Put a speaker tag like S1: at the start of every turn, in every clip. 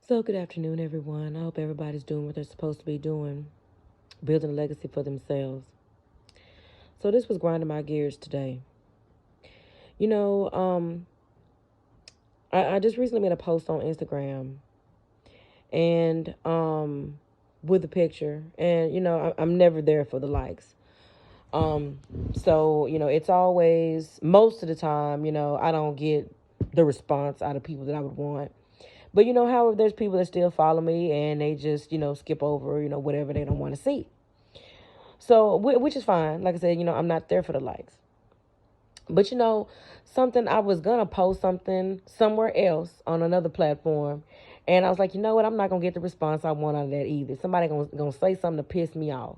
S1: So, good afternoon, everyone. I hope everybody's doing what they're supposed to be doing, building a legacy for themselves. So, this was grinding my gears today. You know, I just recently made a post on Instagram and with a picture, and I'm never there for the likes. So it's always most of the time, I don't get the response out of people that I would want. But however, there's people that still follow me and they just, skip over, whatever they don't want to see. So, which is fine. Like I said, I'm not there for the likes. But something I was gonna post something somewhere else on another platform, and I was like, you know what? I'm not gonna get the response I want out of that either. Somebody gonna say something to piss me off,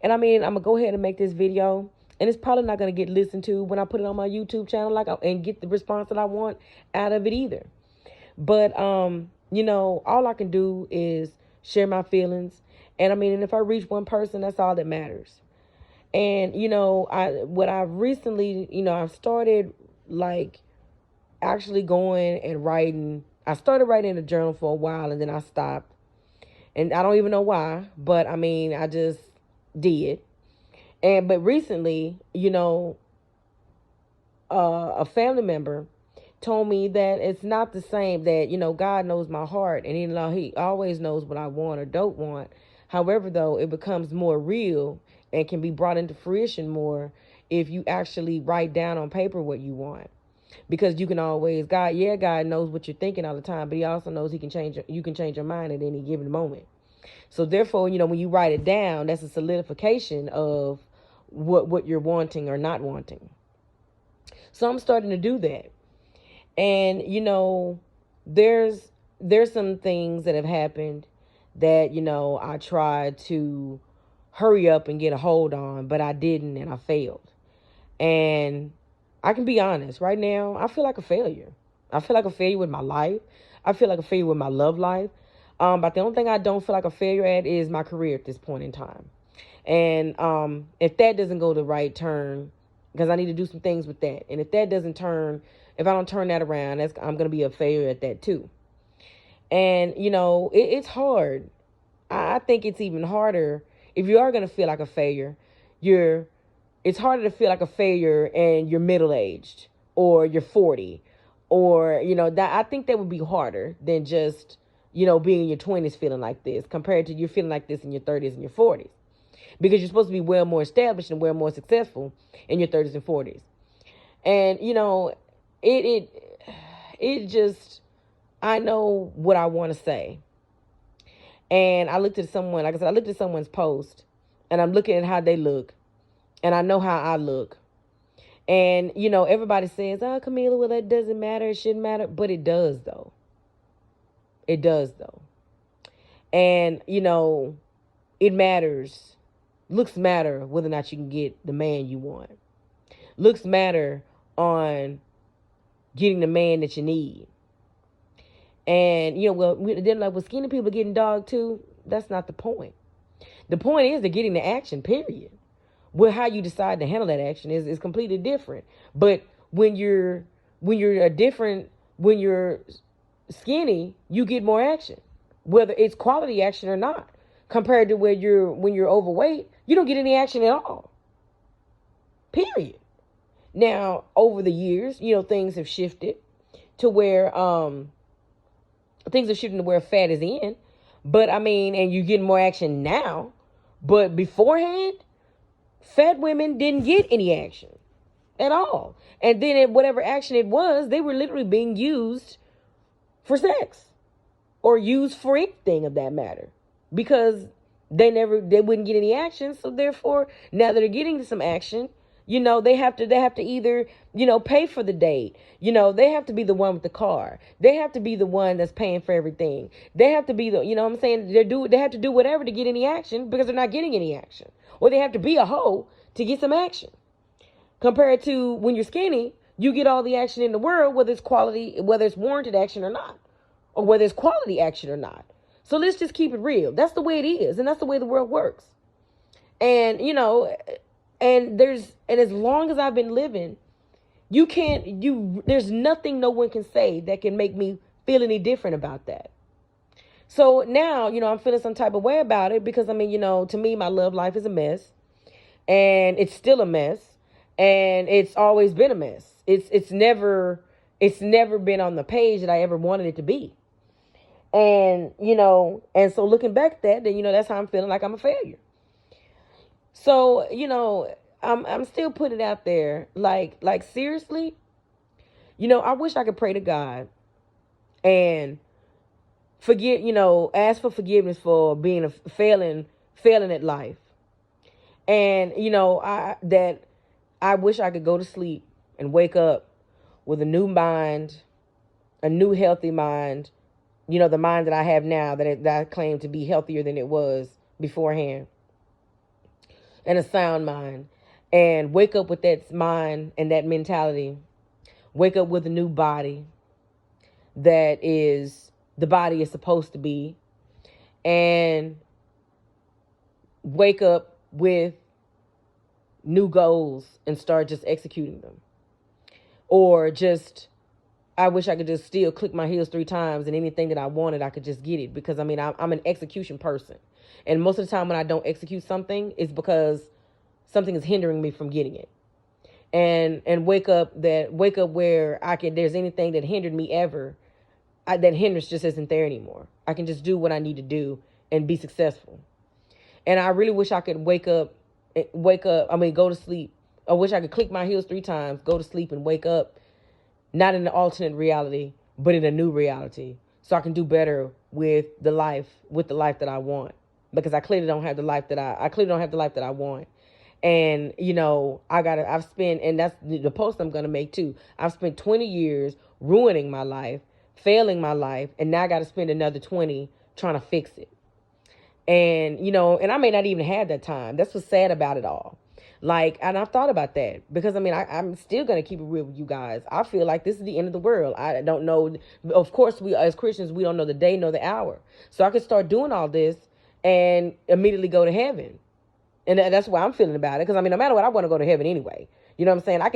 S1: and I mean, I'm gonna go ahead and make this video, and it's probably not gonna get listened to when I put it on my YouTube channel, and get the response that I want out of it either. But all I can do is share my feelings, and I mean, and if I reach one person, that's all that matters. And I recently, I've started like actually going and writing. I started writing in a journal for a while and then I stopped. And I don't even know why, but I mean, I just did. But recently, a family member told me that it's not the same, that God knows my heart, and he always knows what I want or don't want. However, though, it becomes more real and can be brought into fruition more if you actually write down on paper what you want, because you can always, God knows what you're thinking all the time, but he also knows you can change your mind at any given moment. So therefore, when you write it down, that's a solidification of what you're wanting or not wanting. So I'm starting to do that. And there's some things that have happened that I tried to hurry up and get a hold on, but I didn't, and I failed. And I can be honest, right now I feel like a failure. I feel like a failure with my life. I feel like a failure with my love life. But the only thing I don't feel like a failure at is my career at this point in time. And if that doesn't go the right turn, because I need to do some things with that. And if I don't turn that around, I'm going to be a failure at that too. And, it's hard. I think it's even harder if you are going to feel like a failure. It's harder to feel like a failure and you're middle aged or you're 40, or, that I think that would be harder than just, being in your 20s feeling like this, compared to you feeling like this in your 30s and your 40s, because you're supposed to be well more established and well more successful in your 30s and 40s. And it just, I know what I want to say. And I looked at someone, like I said, I looked at someone's post, and I'm looking at how they look, and I know how I look. And everybody says, oh, Camila, well, that doesn't matter, it shouldn't matter. But it does though. It does though. And it matters. Looks matter whether or not you can get the man you want. Looks matter on getting the man that you need. And then, like, with skinny people getting dog too, that's not the point. The point is they're getting the action, period. Well, how you decide to handle that action is completely different. But when you're when you're skinny, you get more action, whether it's quality action or not. Compared to when you're overweight, you don't get any action at all. Period. Now, over the years, things have shifted to where fat is in. But I mean, and you're getting more action now. But beforehand, fat women didn't get any action at all. And then whatever action it was, they were literally being used for sex or used for anything of that matter, because they wouldn't get any action. So therefore, now that they're getting some action, they have to either, pay for the date. They have to be the one with the car. They have to be the one that's paying for everything. They have to be the, what I'm saying? They have to do whatever to get any action, because they're not getting any action. Or they have to be a hoe to get some action. Compared to when you're skinny, you get all the action in the world, whether it's warranted action or not, or whether it's quality action or not. So let's just keep it real. That's the way it is, and that's the way the world works. And and as long as I've been living, there's nothing no one can say that can make me feel any different about that. So now, I'm feeling some type of way about it because, I mean, to me, my love life is a mess, and it's still a mess, and it's always been a mess. It's never been on the page that I ever wanted it to be. And, and so looking back at that, then, that's how I'm feeling, like I'm a failure. So, I'm still putting it out there, like seriously, I wish I could pray to God and forget, ask for forgiveness for being a failing at life. And, I wish I could go to sleep and wake up with a new mind, a new healthy mind, the mind that I have now that I claim to be healthier than it was beforehand, and a sound mind, and wake up with that mind and that mentality, wake up with a new body that is the body is supposed to be, and wake up with new goals and start just executing them. Or just, I wish I could just still click my heels 3 times and anything that I wanted, I could just get it. Because, I mean, I'm an execution person. And most of the time when I don't execute something, it's because something is hindering me from getting it. And wake up where there's anything that hindered me ever, that hindrance just isn't there anymore. I can just do what I need to do and be successful. And I really wish I could go to sleep. I wish I could click my heels 3 times, go to sleep, and wake up, not in an alternate reality, but in a new reality. So I can do better with the life that I want. Because I clearly don't have the life that I want. And, I've spent, and that's the post I'm going to make too. I've spent 20 years ruining my life, failing my life, and now I got to spend another 20 trying to fix it. And, and I may not even have that time. That's what's sad about it all. And I've thought about that because, I mean, I'm still going to keep it real with you guys. I feel like this is the end of the world. I don't know. Of course, we as Christians, we don't know the day nor the hour. So I could start doing all this and immediately go to heaven. And that's why I'm feeling about it. Because, I mean, no matter what, I want to go to heaven anyway. You know what I'm saying? I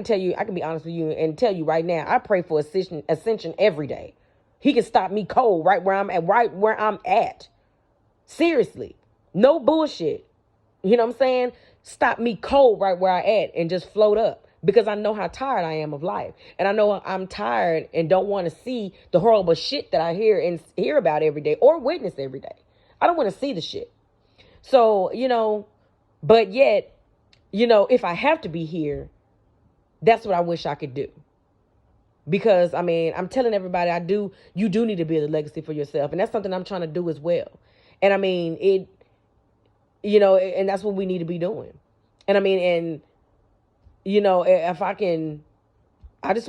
S1: can be honest with you and tell you right now, I pray for ascension every day. He can stop me cold right where I'm at. Seriously. No bullshit. You know what I'm saying? Stop me cold right where I at and just float up. Because I know how tired I am of life. And I know I'm tired and don't want to see the horrible shit that I hear about every day or witness every day. I don't want to see the shit. So, but yet, if I have to be here, that's what I wish I could do. Because, I mean, I'm telling everybody you do need to build a legacy for yourself. And that's something I'm trying to do as well. And I mean, and that's what we need to be doing. And I mean, and, if I can, I just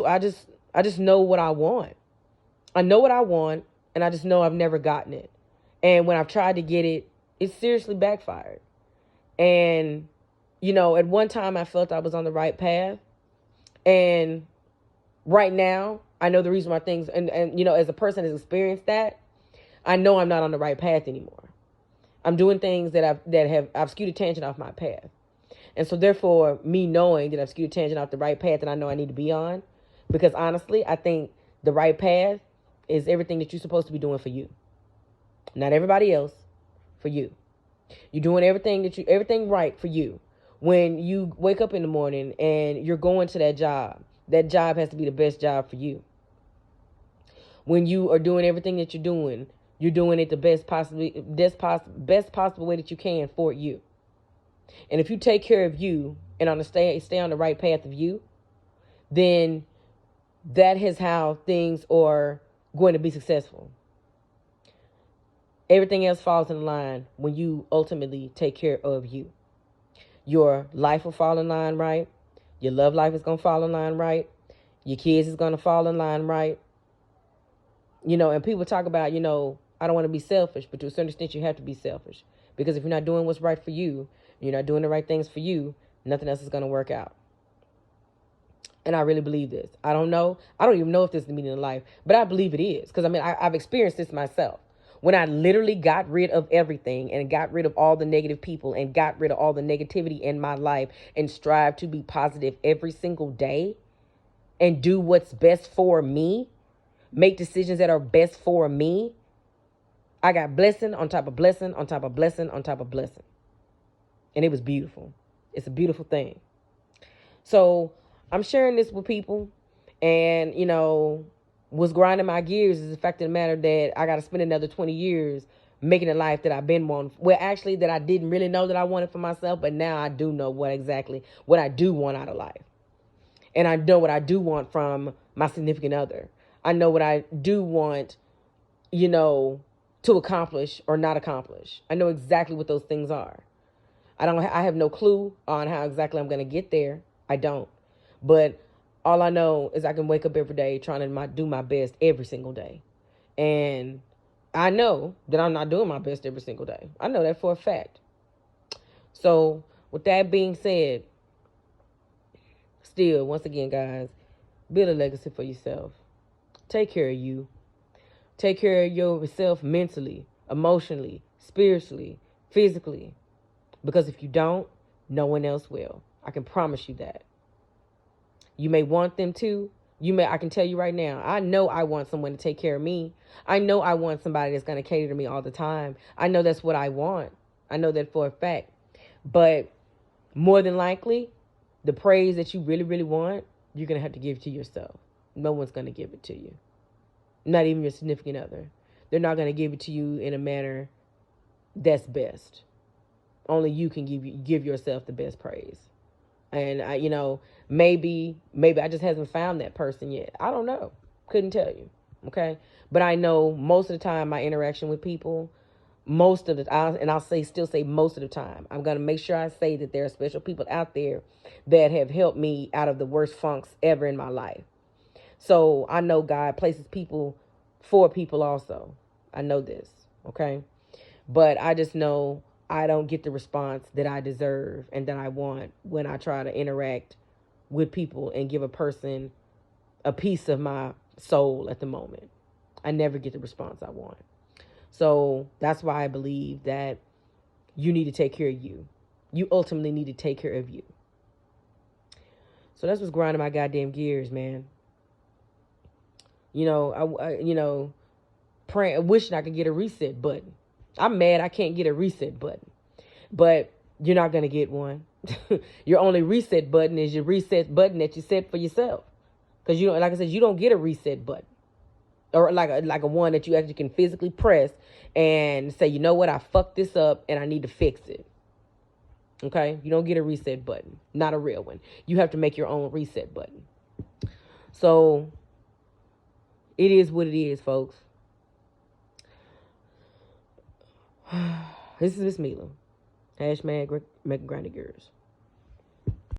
S1: know what I want. I know what I want, and I just know I've never gotten it. And when I've tried to get it, it's seriously backfired. And, at one time I felt I was on the right path. And right now, I know the reason why things, and as a person has experienced that, I know I'm not on the right path anymore. I'm doing things that I've skewed a tangent off my path. And so therefore, me knowing that I've skewed a tangent off the right path that I know I need to be on, because honestly, I think the right path is everything that you're supposed to be doing for you. Not everybody else, for you. You're doing everything right for you. When you wake up in the morning and you're going to that job has to be the best job for you. When you are doing everything that you're doing it the best possible way that you can for you. And if you take care of you and stay on the right path of you, then that is how things are going to be successful. Everything else falls in line when you ultimately take care of you. Your life will fall in line right. Your love life is going to fall in line right. Your kids is going to fall in line right. And people talk about, I don't want to be selfish, but to a certain extent you have to be selfish. Because if you're not doing what's right for you, you're not doing the right things for you, nothing else is going to work out. And I really believe this. I don't even know if this is the meaning of life, but I believe it is. Because, I mean, I've experienced this myself. When I literally got rid of everything and got rid of all the negative people and got rid of all the negativity in my life and strive to be positive every single day and do what's best for me, make decisions that are best for me, I got blessing on top of blessing on top of blessing on top of blessing. And it was beautiful. It's a beautiful thing. So I'm sharing this with people. And, what's grinding my gears is the fact of the matter that I got to spend another 20 years making a life that I've been wanting. Well, actually, that I didn't really know that I wanted for myself. But now I do know what I do want out of life. And I know what I do want from my significant other. I know what I do want, to accomplish or not accomplish. I know exactly what those things are. I have no clue on how exactly I'm going to get there. I don't. But all I know is I can wake up every day trying to do my best every single day. And I know that I'm not doing my best every single day. I know that for a fact. So with that being said, still, once again, guys, build a legacy for yourself. Take care of you. Take care of yourself mentally, emotionally, spiritually, physically. Because if you don't, no one else will. I can promise you that. You may want them to. I can tell you right now, I know I want someone to take care of me. I know I want somebody that's going to cater to me all the time. I know that's what I want. I know that for a fact. But more than likely, the praise that you really, really want, you're going to have to give to yourself. No one's going to give it to you. Not even your significant other. They're not going to give it to you in a manner that's best. Only you can give yourself the best praise. And maybe I just haven't found that person yet. I don't know. Couldn't tell you. Okay. But I know most of the time my interaction with people, I'll still say most of the time, I'm going to make sure I say that there are special people out there that have helped me out of the worst funks ever in my life. So I know God places people for people also. I know this. Okay. But I just know I don't get the response that I deserve and that I want when I try to interact with people and give a person a piece of my soul at the moment. I never get the response I want. So that's why I believe that you need to take care of you. You ultimately need to take care of you. So that's what's grinding my goddamn gears, man. Praying, wishing I could get a reset button. I'm mad I can't get a reset button. But you're not going to get one. Your only reset button is your reset button that you set for yourself. Because like I said, you don't get a reset button. Or like a one that you actually can physically press and say, you know what, I fucked this up and I need to fix it. Okay? You don't get a reset button. Not a real one. You have to make your own reset button. So it is what it is, folks. This is Miss Mila. # Megan Grinding Gears.